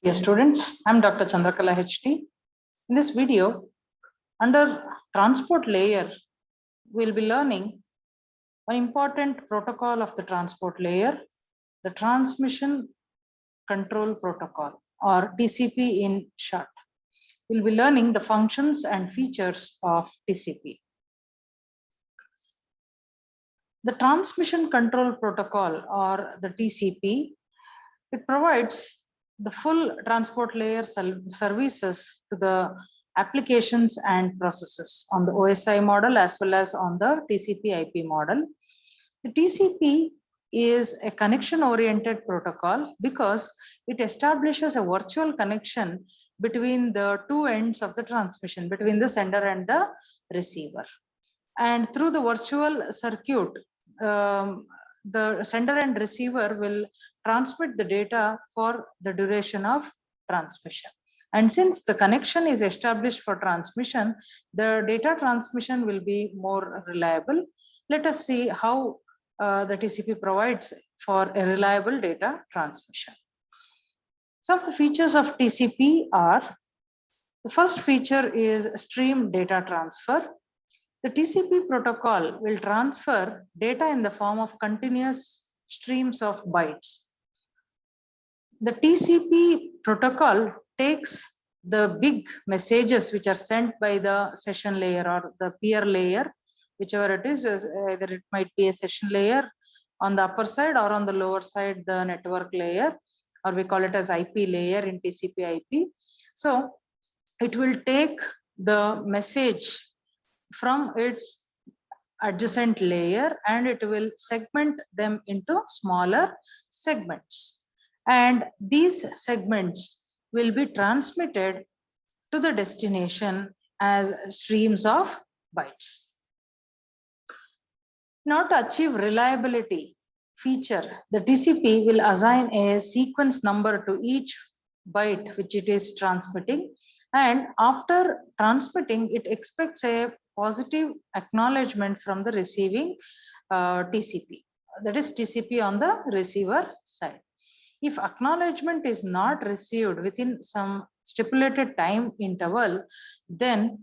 Dear students, I'm Dr. Chandrakala HT. In this video, under transport layer, we'll be learning one important protocol of the transport layer, the transmission control protocol, or TCP in short. We'll be learning the functions and features of TCP. The transmission control protocol, or the TCP, it provides the full transport layer services to the applications and processes on the OSI model as well as on the TCP IP model. The TCP is a connection oriented protocol because it establishes a virtual connection between the two ends of the transmission, between the sender and the receiver. And through the virtual circuit, the sender and receiver will transmit the data for the duration of transmission. And since the connection is established for transmission, the data transmission will be more reliable. Let us see how the TCP provides for a reliable data transmission. Some of the features of TCP are, the first feature is stream data transfer. The TCP protocol will transfer data in the form of continuous streams of bytes. The TCP protocol takes the big messages which are sent by the session layer or the peer layer, whichever it is, either it might be a session layer on the upper side or on the lower side, the network layer, or we call it as IP layer in TCP IP. So it will take the message from its adjacent layer and it will segment them into smaller segments. And these segments will be transmitted to the destination as streams of bytes. Now to achieve reliability feature, the TCP will assign a sequence number to each byte which it is transmitting. And after transmitting, it expects a positive acknowledgement from the receiving TCP, that is TCP on the receiver side. If acknowledgement is not received within some stipulated time interval, then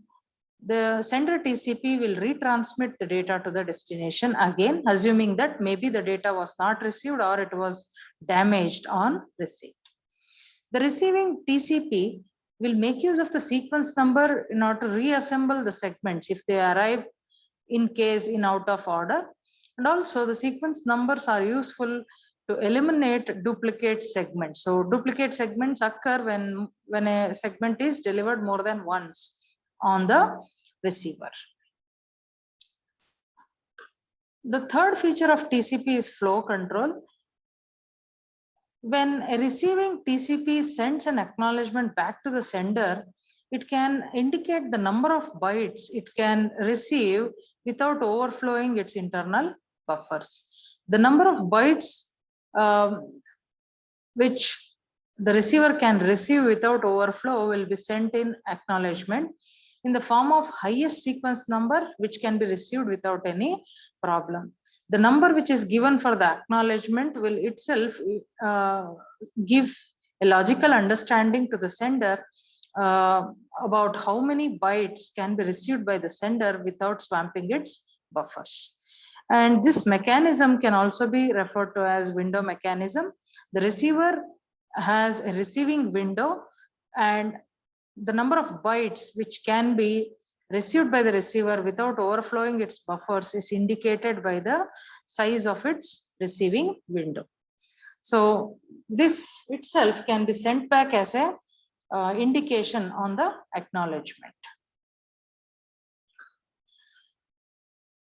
the sender TCP will retransmit the data to the destination again, assuming that maybe the data was not received or it was damaged on receipt. The receiving TCP will make use of the sequence number in order to reassemble the segments if they arrive in case in out of order. And also the sequence numbers are useful to eliminate duplicate segments. So duplicate segments occur when a segment is delivered more than once on the receiver. The third feature of TCP is flow control. When a receiving TCP sends an acknowledgement back to the sender, it can indicate the number of bytes it can receive without overflowing its internal buffers. The number of bytes which the receiver can receive without overflow will be sent in acknowledgement in the form of highest sequence number which can be received without any problem. The number which is given for the acknowledgement will itself give a logical understanding to the sender about how many bytes can be received by the sender without swamping its buffers. And this mechanism can also be referred to as window mechanism. The receiver has a receiving window and the number of bytes which can be received by the receiver without overflowing its buffers is indicated by the size of its receiving window. So this itself can be sent back as a indication on the acknowledgement.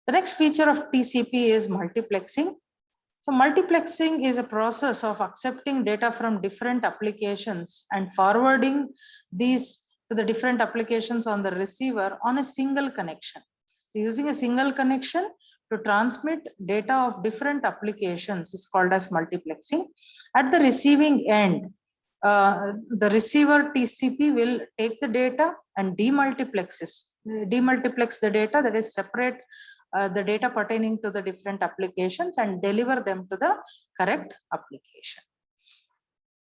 The next feature of TCP is multiplexing. So multiplexing is a process of accepting data from different applications and forwarding these to the different applications on the receiver on a single connection. So using a single connection to transmit data of different applications is called as multiplexing. At the receiving end, the receiver TCP will take the data and demultiplex the data, that is separate the data pertaining to the different applications and deliver them to the correct application.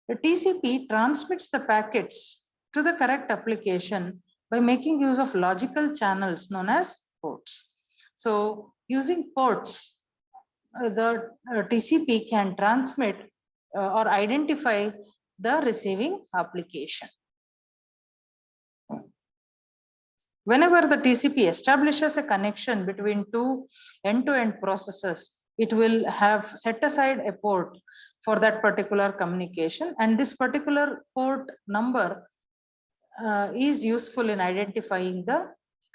The TCP transmits the packets to the correct application by making use of logical channels known as ports. So using ports, the TCP can transmit or identify the receiving application. Whenever the TCP establishes a connection between two end-to-end processes, it will have set aside a port for that particular communication, and this particular port number is useful in identifying the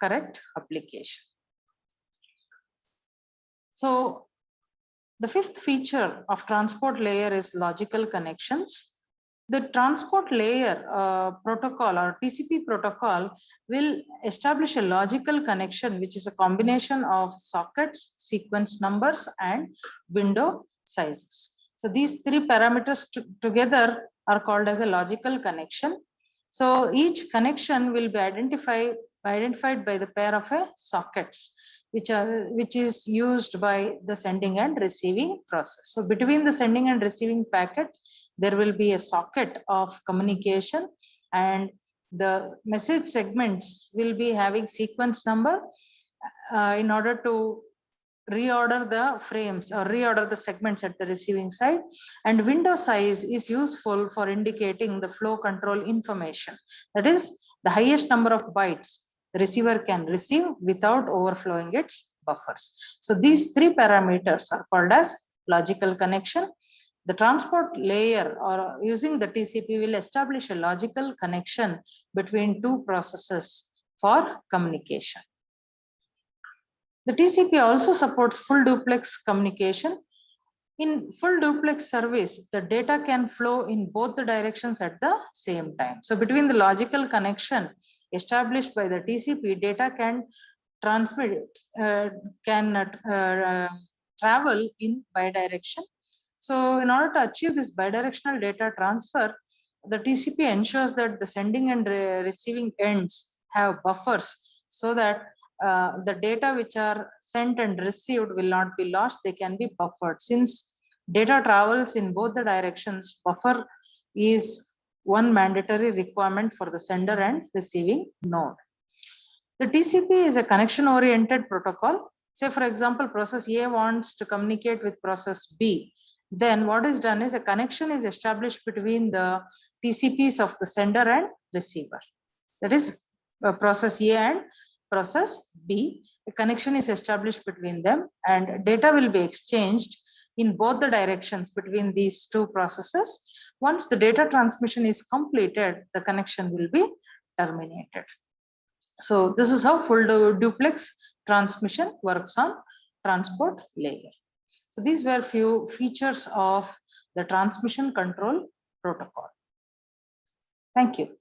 correct application. So the fifth feature of transport layer is logical connections. The transport layer protocol or TCP protocol will establish a logical connection, which is a combination of sockets, sequence numbers, and window sizes. So these three parameters together are called as a logical connection. So each connection will be identified by the pair of sockets, which is used by the sending and receiving process. So between the sending and receiving packet, there will be a socket of communication, and the message segments will be having sequence number in order to reorder the frames or reorder the segments at the receiving side. And window size is useful for indicating the flow control information. That is the highest number of bytes the receiver can receive without overflowing its buffers. So these three parameters are called as logical connection. The transport layer or using the TCP will establish a logical connection between two processes for communication. The TCP also supports full duplex communication. In full duplex service, the data can flow in both the directions at the same time. So between the logical connection established by the TCP, data can transmit, travel in bidirection. So in order to achieve this bidirectional data transfer, the TCP ensures that the sending and receiving ends have buffers so that the data which are sent and received will not be lost, they can be buffered. Since data travels in both the directions, buffer is one mandatory requirement for the sender and receiving node. The TCP is a connection oriented protocol. Say for example, process A wants to communicate with process B. Then what is done is a connection is established between the TCPs of the sender and receiver. That is process A and process B. A connection is established between them and data will be exchanged in both the directions between these two processes. Once the data transmission is completed, the connection will be terminated. So this is how full duplex transmission works on transport layer. So these were few features of the transmission control protocol. Thank you.